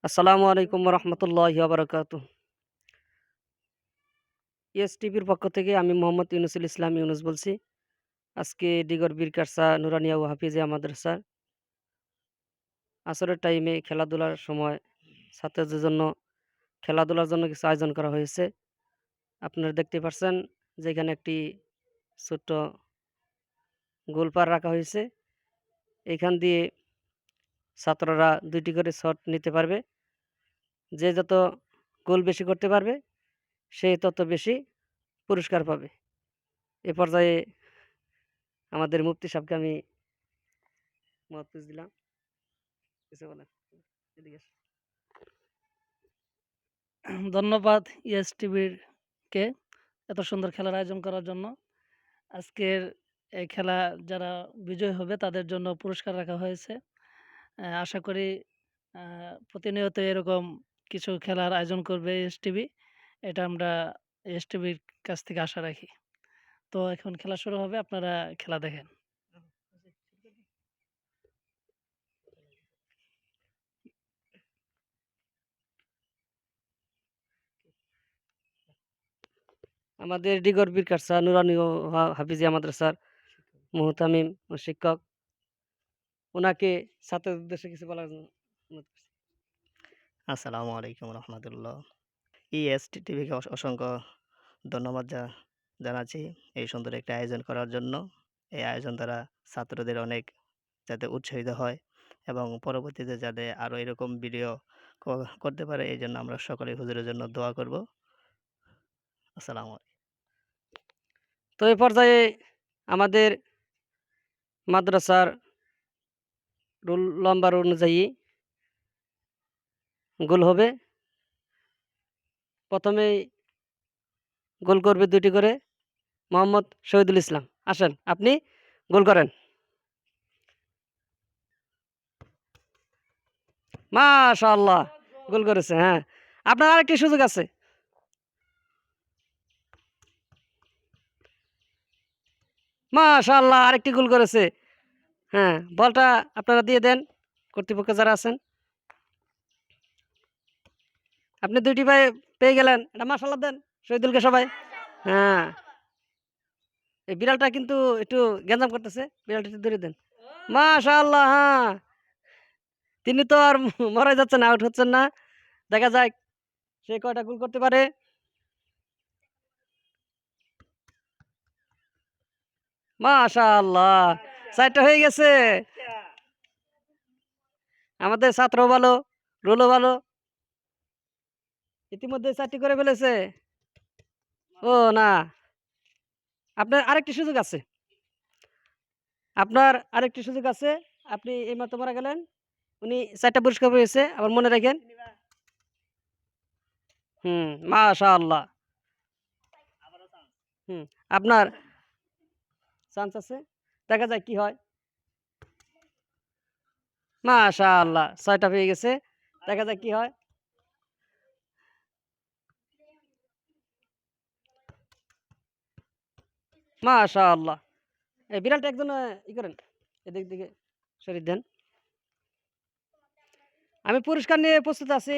আসসালামু আলাইকুম রহমতুল্লাহি বারাকাতু। ইয়েস টিভির পক্ষ থেকে আমি মোহাম্মদ ইউনুসুল ইসলাম ইউনুস বলছি। আজকে ডিগর বীরকারসা নুরানিয়া ও হাফিজিয়া মাদ্রাসার আসরের টাইমে খেলাধুলার সময় ছাত্রদের জন্য খেলাধুলার জন্য কিছু আয়োজন করা হয়েছে। আপনারা দেখতে পাচ্ছেন যে এখানে একটি ছোট্ট গোলপার রাখা হয়েছে। এখান দিয়ে ছাত্ররা ২টি করে শট নিতে পারবে। যে যত গোল বেশি করতে পারবে সে তত বেশি পুরস্কার পাবে। এ পর্যায়ে আমাদের মুফতি সাহেবকে আমি মতকুজ দিলাম। কিছু বলেন। এদিকে আসেন। ধন্যবাদ ইয়েস টিভির কে এত সুন্দর খেলার আয়োজন করার জন্য। আজকের এই খেলা যারা বিজয়ী হবে তাদের জন্য পুরস্কার রাখা হয়েছে। আশা করি প্রতিনিয়ত এরকম কিছু খেলার আয়োজন করবে ইয়েস টিভি। এটা আমরা ইয়েস টিভির কাছ থেকে আশা রাখি। তো এখন খেলা শুরু হবে, আপনারা খেলা দেখেন। আমাদের ডিগর বীরকারসা নুরানি ও হাফিজিয়া মাদ্রাসার মুহতামিম ও শিক্ষক ওনাকে ছাত্রদের উদ্দেশ্যে কিছু বলার জন্য অনুরোধ করছি। আসসালামু আলাইকুম রহমতুল্লাহ। ইএসটি টিভিকে অসংখ্য ধন্যবাদ জানাচ্ছি এই সুন্দর একটা আয়োজন করার জন্য। এই আয়োজন দ্বারা ছাত্রদের অনেক যাতে উৎসাহিত হয় এবং পরবর্তীতে যাতে আরও এরকম ভিডিও করতে পারে, এই জন্য আমরা সকলে হুজুরের জন্য দোয়া করব। আসসালামু আলাইকুম। তো এই পর্যায়ে আমাদের মাদ্রাসার রোল নম্বর অনুযায়ী গোল হবে। প্রথমেই গোল করবে ২টি করে মোহাম্মদ শহীদুল ইসলাম। আসেন আপনি গোল করেন। মাশাআল্লাহ গোল করেছে। হ্যাঁ, আপনার আরেকটি সুযোগ আছে। মাশাআল্লাহ আরেকটি গোল করেছে। হ্যাঁ, বলটা আপনারা দিয়ে দেন কর্তৃপক্ষ যারা আছেন। আপনি ২টি পেয়ে গেলেন। এটা মাশাআল্লাহ দেন শহীদুলকে সবাই। হ্যাঁ, এই বিড়ালটা কিন্তু একটু গ্যাঞ্জাম করতেছে। বিড়ালটা একটু দূরে দেন। মাশাআল্লাহ হ্যাঁ, তিনি তো আর মরে যাচ্ছেন না, আউট হচ্ছেন না। দেখা যাক সে কয়টা গোল করতে পারে। মাশাআল্লাহ ৪টা হয়ে গেছে। আমাদের ছাত্রও ভালো, রোলও ভালো। ইতিমধ্যে ৪টি করে ফেলেছে। ও না, আপনার আরেকটি সুযোগ আছে। আপনার আরেকটি সুযোগ আছে। আপনি এইমাত্র মারা গেলেন। উনি ৪টা পুরস্কার পেয়েছে। আবার মনে রাখেন। মাশাআল্লাহ। আপনার চান্স আছে। দেখা যাক কি হয়। মাশাআল্লাহ ৬টা পেয়ে গেছে। দেখা যাক কি হয়। মাশাআল্লাহ। এই বিড়ালটা একজন ই করেন। এদিক দিকে সরিয়ে দেন। আমি পুরস্কার নিয়ে প্রস্তুত আছি।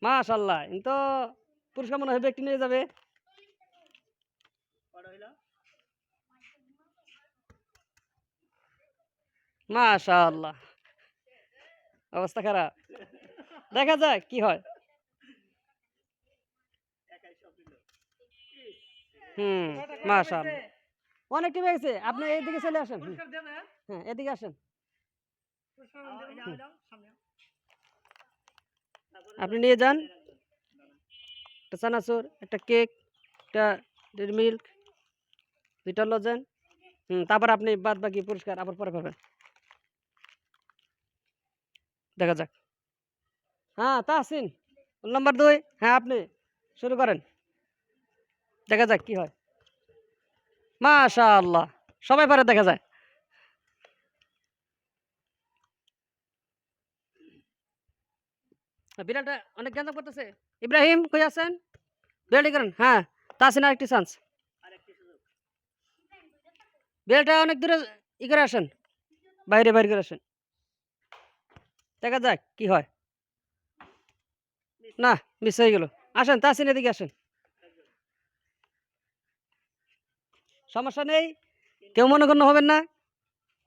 মাশাআল্লাহ। তো পুরস্কার মনে হয় ব্যক্তি নিয়ে যাবে। মাশাআল্লাহ। অবস্থা খারাপ। দেখা যাক কি হয়। হুম, মাশাআল্লাহ। অনেক টিম গেছে। আপনি এইদিকে চলে আসেন। হ্যাঁ, এদিকে আসেন। আপনি নিয়ে যান। একটা চানাচুর, একটা কেক, একটা ডেইরি মিল্ক, ২টা লজেন। তারপর আপনি বাদ বাকি পুরস্কার আবার পরে পাবেন। দেখা যাক। হ্যাঁ, তাহসিন রোল নাম্বার ২। হ্যাঁ, আপনি শুরু করেন। দেখা যাক কি হয়। মাশাআল্লাহ। সবাই পারে দেখা যায়। বিড়ালটা অনেক গ্যাঞ্জাম করতেছে। ইব্রাহিম কই আছেন? বিড়ালটি করেন। হ্যাঁ, তাহসিন আরেকটি চান্স। বিড়ালটা অনেক দূরে ই করে আসেন। বাইরে বাইর করে আসেন। দেখা যাক কি হয়। না, মিস হয়ে গেল। আসেন তাসিন এদিকে আসেন। সমস্যা নেই। কেউ মনোক্ষুণ্ণ হবেন না।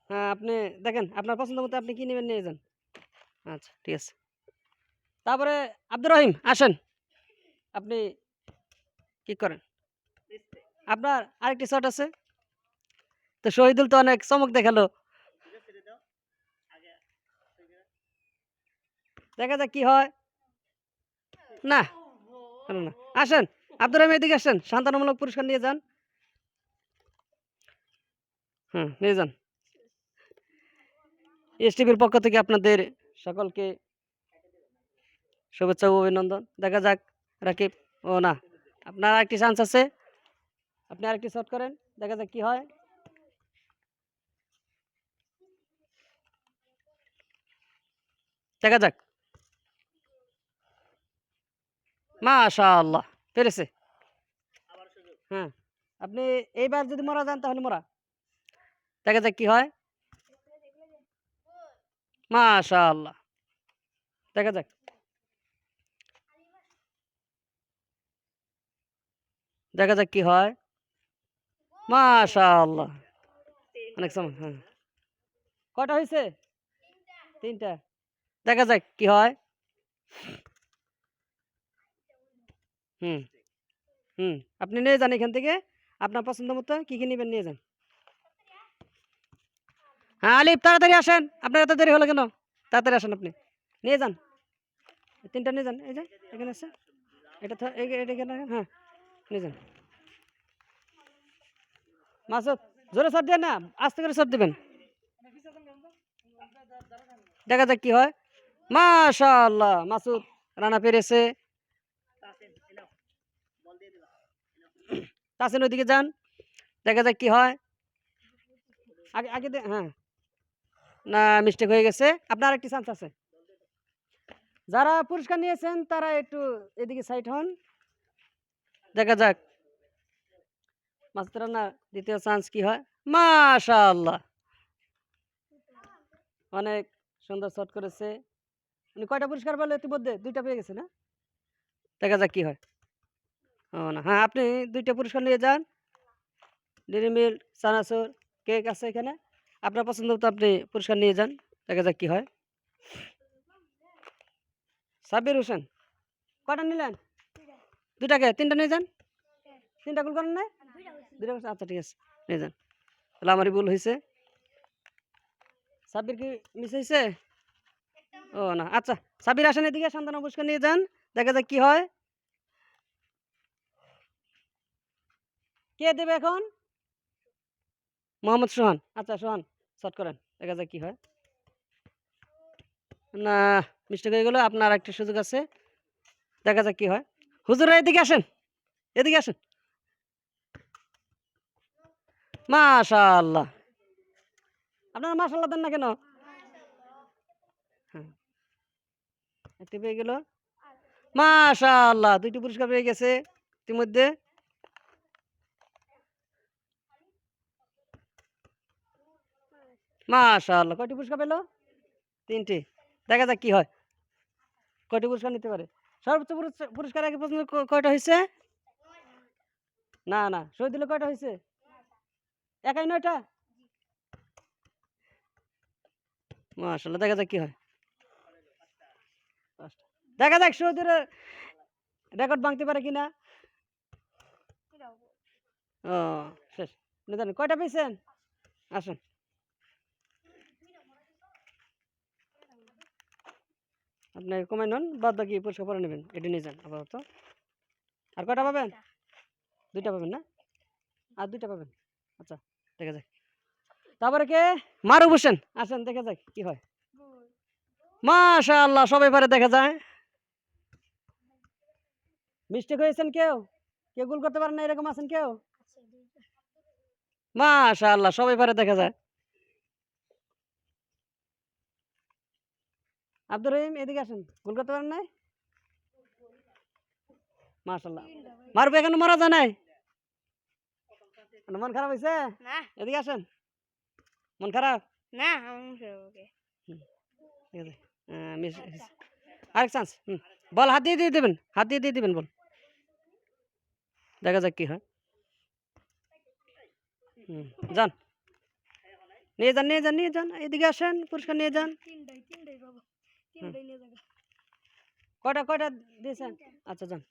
হ্যাঁ, আপনি দেখেন আপনার পছন্দ মতো আপনি কি নিবেন নিয়ে যান। আচ্ছা ঠিক আছে। তারপরে আব্দুর রহিম আসেন। আপনি কি করেন? আপনার আরেকটি শট আছে। তো শহীদুল তো অনেক চমক দেখালো। দেখা যাক কি হয়। না, হলো না। আসেন আব্দুর রহিম এদিকে আসেন। সান্ত্বনামূলক পুরস্কার নিয়ে যান। হুম, নিয়ে যান। এসটিভির পক্ষ থেকে আপনাদের সকলকে শুভেচ্ছা ও অভিনন্দন। দেখা যাক রাকিব। ও না, আপনার আরেকটি চান্স আছে। আপনি আরেকটি শট করেন। দেখা যাক কি হয়। দেখা যাক। মাশাআল্লাহ পেরেছে। হ্যাঁ, আপনি এইবার যদি মরা যান তাহলে মরা। দেখা যাক কি হয়। মাশাআল্লাহ। দেখা যাক। দেখা যাক কি হয়। মাশাআল্লাহ। অনেক সময় হ্যাঁ। কয়টা হয়েছে? ৩টা। দেখা যাক কি হয়। হুম, হুম। আপনি নিয়ে যান এখান থেকে। আপনার পছন্দ মতো কি, কি নিবেন নিয়ে যান। হ্যাঁ, আলিফ তাড়াতাড়ি আসেন। আপনার এত দেরি হলো কেন? তাড়াতাড়ি আসেন আপনি। নিয়ে যান। ৩টা নিয়ে যান। এই যে এখানে আছে। এটা এটা এখানে হ্যাঁ, নিয়ে যান। মাসুদ জোরে শট দেন না, আস্তে করে শট দিবেন। দেখা যাক কি হয়। মাশাআল্লাহ মাসুদ রানা পেরেছে। তাসিন ওইদিকে যান। দেখা যাক কি হয়। আগে আগে হ্যাঁ, না মিস্টেক হয়ে গেছে। আপনার আরেকটি চান্স আছে। যারা পুরস্কার নিয়েছেন তারা একটু এদিকে সাইড হন। দেখা যাক মাসুদ রানার দ্বিতীয় চান্স কি হয়। মাশাআল্লাহ অনেক সুন্দর শট করেছে। উনি কয়টা পুরস্কার পেল ইতিমধ্যে? 2টা পেয়ে গেছে না? দেখা যাক কি হয়। ও না, হ্যাঁ আপনি 2টা পুরস্কার নিয়ে যান। ডেইরি মিল্ক, চানাচুর, কেক আছে এখানে। আপনার পছন্দ মতো আপনি পুরস্কার নিয়ে যান। দেখা যাক কি হয়। সাব্বির হোসেন কয়টা নিলেন? 2টাকে 3টা নিয়ে যান। 3টা গোল করেন নাই? 2টা করছেন? আচ্ছা ঠিক আছে, নিয়ে যান। তাহলে আমারই ভুল হয়েছে। সাব্বির কি মিস হয়েছে? ও না, আচ্ছা সাব্বির আসেন এদিকে, সান্ত্বনা পুরস্কার নিয়ে যান। দেখা যাক কি হয়। কে দেবে এখন? মোহাম্মদ সোহান। আচ্ছা সোহান শট করেন। দেখা যাক কি হয়। না, মিস্টেক হয়ে গেল। আপনার একটা সুযোগ আছে। দেখা যাক কি হয়। হুজুরা এদিকে আসেন, এদিকে আসেন। মাশাআল্লাহ। আপনারা মাশাআল্লাহ দেন না কেন? হ্যাঁ, একটি পেয়ে গেল। মাশাআল্লাহ 2টি পুরস্কার পেয়ে গেছে ইতিমধ্যে। মাশাআল্লাহ কয়টি পুরস্কার পেল? 3টি। দেখা যাক কি হয়। কয়টি পুরস্কার নিতে পারে? সর্বোচ্চ পুরস্কার আগে পর্যন্ত কয়টা হয়েছে? না না, শহীদুল কয়টা হয়েছে? একাই 9টা। মাশাআল্লাহ দেখা যাক কি হয়। 5টা। দেখা যাক শহীদুলের রেকর্ড ভাঙতে পারে কিনা। ও শেষ। আপনি জানেন কয়টা পেয়েছেন? আসুন। আপনি কমাই নন, বাদ বাকি পুরস্কার পরে নেবেন। এটি নিয়ে যান আপাতত। আর কয়টা পাবেন? 2টা পাবেন না? আর 2টা পাবেন। আচ্ছা দেখা যাক। তারপরে কে? মারুফ হোসেন আসেন, দেখা যাক কি হয়। মাশাআল্লাহ সবাই পারে দেখা যায়। মিস্টেক হয়েছেন কেউ? কেউ গোল করতে পারেন না এরকম আছেন কেউ? মাশাআল্লাহ সবাই পারে দেখা যায়। আব্দুর রহিম এদিকে আসেন। গোল করতে পারেন নাই? মাশাআল্লাহ। মারুফ এখনো মারা যায় নাই? মন খারাপ হয়েছে? না এদিকে আসেন। মন খারাপ? না আমার মুখে ওকে হুম, ঠিক আছে। আরেক চান্স। বল হাত দিয়ে দিয়ে দেবেন, হাত দিয়ে দিয়ে দিবেন বল। দেখা যাক কি হয়। যান, নিয়ে যান, নিয়ে যান, নিয়ে যান, এদিকে আসেন, পুরস্কার নিয়ে যান। কয়টা কয়টা দিয়েছেন? আচ্ছা যান।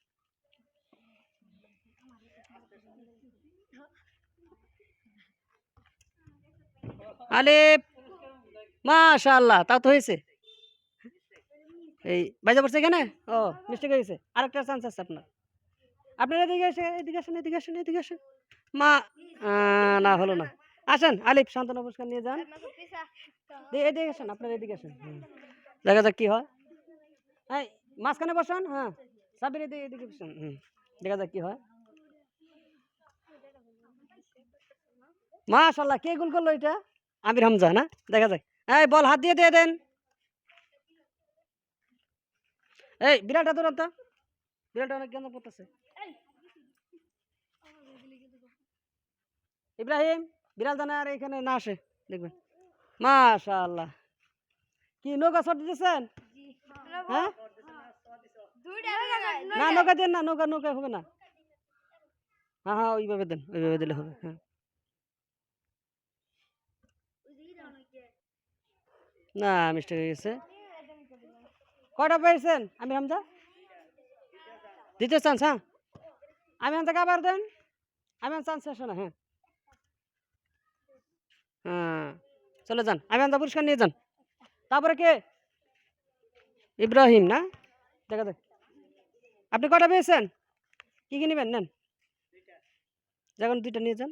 আলিফ, মাশাআল্লাহ, তা তো হয়েছে। এই বাইজা পড়ছে এখানে। ও, মিস্টেক হয়ে গেছে। আরেকটা চান্স আছে আপনার। আপনার এদিকে এসে, এদিকে আসেন, এদিকে আসেন, এদিকে আসেন। মা, না হলো না। আসেন আলিফ, সান্ত্বনা পুরস্কার নিয়ে যান। এদিকে আসেন, আপনার এদিকে আসেন। দেখা যাক কি হয়। এই মাঝখানে বসান। হ্যাঁ, সাবির এদিকে এদিকে বসান। দেখা যাক কি হয়। মাশাআল্লাহ, কে গোল করলো এটা? আমির হামজা না? দেখা যাক। এই বল হাত দিয়ে দিয়ে দেন। এই বিড়ালটা ধরুন তো, বিড়ালটা অনেক গন্ধ পড়তেছে। ইব্রাহিম, বিড়াল জানা আর এখানে না আসে, দেখবেন। মাশাআল্লাহ, কি নৌকা শট দিতেছেন? হ্যাঁ, না নৌকা দেন না, নৌকা নৌকা হবে না। হ্যাঁ হ্যাঁ, ওইভাবে দেন, ওইভাবে দিলে হবে। হ্যাঁ, না মিস্টেক হয়ে গেছে। কয়টা পেয়েছেন আমির হামজা? দ্বিতীয় চান্স। হ্যাঁ, আমি হামজাকে আবার দেন। আমি চান্স শেষ না। হ্যাঁ হ্যাঁ, চলে যান, আমি হামজা পুরস্কার নিয়ে যান। তারপরে কে? ইব্রাহিম না? দেখা যাক। আপনি কয়টা পেয়েছেন? কি কি নেবেন? নেন, যখন দুইটা নিয়ে যান।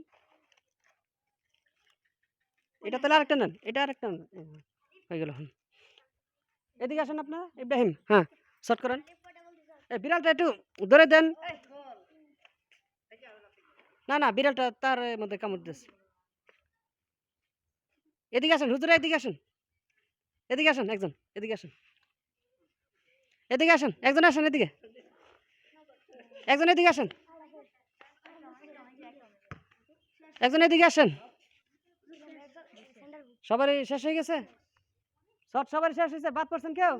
এটা তাহলে আরেকটা নেন, এটা আরেকটা নেন। হয়ে গেল। এদিকে আসেন আপনার ইব্রাহিম। হ্যাঁ, শর্ট করেন। এই বিড়ালটা একটু ধরে দেন। না না, বিড়ালটা তার মধ্যে কামড় দিচ্ছে। এদিকে আসেন হুজুরা, এদিকে আসেন, এদিকে আসেন একজন, এদিকে আসেন, এদিকে আসেন একজন, আসেন এদিকে একজন, এদিকে আসেন একজন, এদিকে আসেন। সবারই শেষ হয়ে গেছে, শর্ট সবারই শেষ হয়েছে। বাদ পড়ছেন কেউ?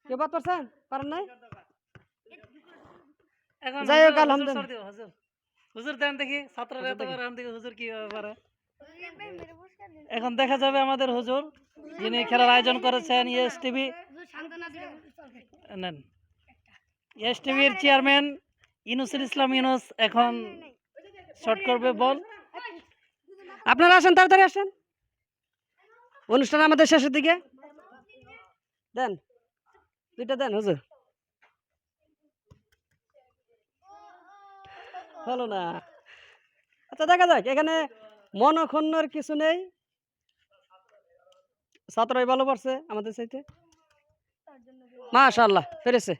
কেউ বাদ পড়ছেন? পারেন নাই? এখন যাই হোক, হুজুর আলহামদুলিল্লাহ। সর দিও, হুজুর হুজুর দেন দেখি, ছাত্ররা এত পারে, দেখি হুজুর কিভাবে পারে। এখন দেখা যাবে আমাদের হুজুর, যিনি খেলার আয়োজন করেছেন ইএস টিভি। নেন, ইএস টিভির চেয়ারম্যান ইউনুসুল ইসলাম ইউনুস এখন শর্ট করবে বল। আপনারা আসেন, তাড়াতাড়ি আসেন, অনুষ্ঠান আমাদের শেষের দিকে। দেন, দুইটা দেন হুজুর। হলো না। আচ্ছা দেখা যাক, এখানে মনক্ষুণ্ণর কিছু নেই, ছাত্রই ভালো পারছে আমাদের চাইতে। মাশাআল্লাহ, পেরেছে।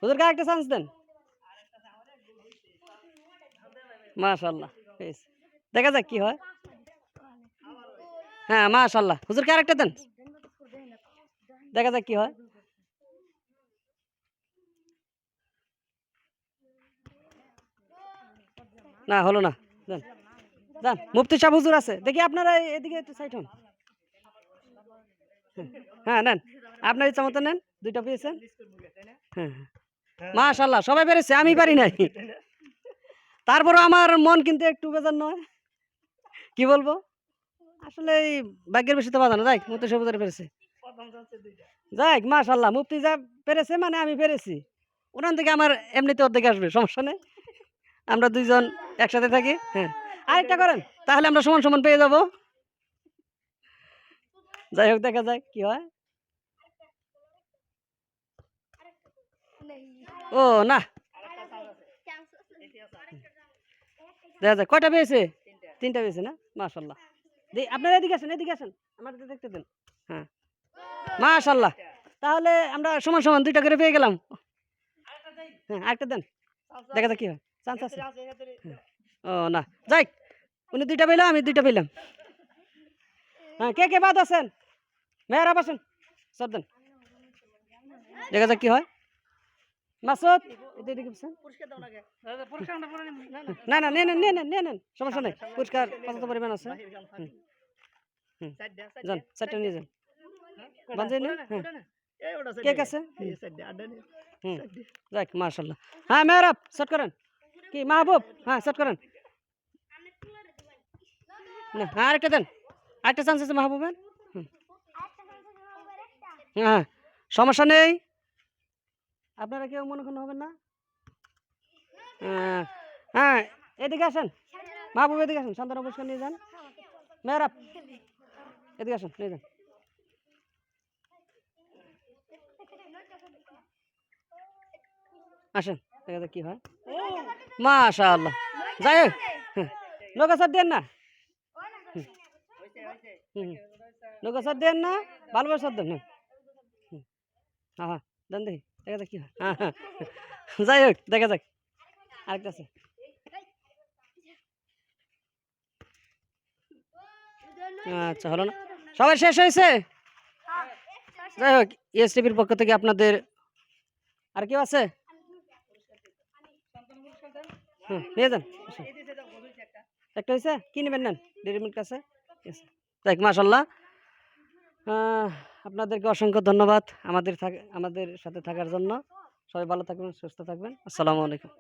হুজুরকে একটা চান্স দেন। মাশাআল্লাহ, পেরেছে। দেখা যাক কি হয়। হ্যাঁ মাশাআল্লাহ, হুজুরকে আরেকটা দেন। দেখা যাক কি হয়। না হলো না। দেন দেন, মুফতি সাহেব হুজুর আছে, দেখি আপনারা এদিকে একটু সাইড হন। হ্যাঁ নেন, আপনার ইচ্ছা মতো নেন। দুইটা পেয়েছেন। হ্যাঁ মাশাআল্লাহ, সবাই পেরেছে, আমি পারি নাই। তারপরে আমার মন কিন্তু একটু বেজার নয়, কি বলবো, আসলে এই ভাগ্যের বেশি তো বাধা না। যাই, মুফতি সাহেব হুজুর পেরেছে। যাই মাশাআল্লাহ, মুফতি সাহেব পেরেছে মানে আমি পেরেছি। ওখান থেকে আমার এমনিতে অর্ধেক আসবে, সমস্যা নেই। আমরা দুইজন একসাথে থাকি। হ্যাঁ, আরেকটা করেন, তাহলে আমরা সমান সমান পেয়ে যাব। যাই হোক, দেখা যাক কি হয়। ও না, দেখা যাক কয়টা পেয়েছে। তিনটা পেয়েছে না? মাশাআল্লাহ। আপনারা এদিকে আসেন, এদিকে আসেন, আমার দেখতে দেন। হ্যাঁ মাশাআল্লাহ, তাহলে আমরা সমান সমান দুইটা করে পেয়ে গেলাম। হ্যাঁ, আরেকটা দেন, দেখা যাক কি হয়। চান্স আছে। ও না, যাই, উনি দুইটা পেলাম, আমি দুইটা পেলাম। হ্যাঁ, কে কে বাদ আছেন? মেয়েরা বসেন, সব দেন, দেখা যাক কি হয়। মাসুদ, এদিকে বসেন। না না, নিয়ে নেন, নিয়ে নেন, নিয়ে নেন, সমস্যা নেই। পুরস্কার পর্যাপ্ত পরিমাণ আছে। যান, চারটা নিয়ে যান। বানজাই না হ্যাঁ এই ওটা কেক সাইডে আছে এই সাইডে আড্ডা নেই হুম সাইডে যাক মাশাআল্লাহ হ্যাঁ মেহরাব সেট করেন কি মাহবুব হ্যাঁ সেট করেন না হ্যাঁ আরেকটা দেন আরেকটা চান্স আছে মাহবুবের হুম, হ্যাঁ সমস্যা নেই আপনারা কেউ মনে করুন হবেন না হ্যাঁ হ্যাঁ এদিকে আসেন মাহবুব এদিকে আসেন সন্তান পুরস্কার নিয়ে যান মেহরাব এদিকে আসেন নিয়ে যান আসেন দেখা যাক কি হয় মাশাআল্লাহ যাই হোক নৌকা স্যার দেন না নৌকা স্যার দেন না ভালো স্যার দেন হ্যাঁ হ্যাঁ হ্যাঁ দেন দেখি দেখা যাক কি হয় হ্যাঁ হ্যাঁ যাই হোক দেখা যাক আরেকটা আছে আচ্ছা হলো না সবাই শেষ হয়েছে যাই হোক ইএস টিভির পক্ষ থেকে আপনাদের আর কেউ আছে হুম নিয়ে যান আসুন। একটা হয়েছে কি নেবেন নেন ডেরি মিল্ক আছে ঠিক আছে যাক মাশাল্লাহ আপনাদেরকে অসংখ্য ধন্যবাদ আমাদের সাথে থাকার জন্য সবাই ভালো থাকবেন সুস্থ থাকবেন আসসালামু আলাইকুম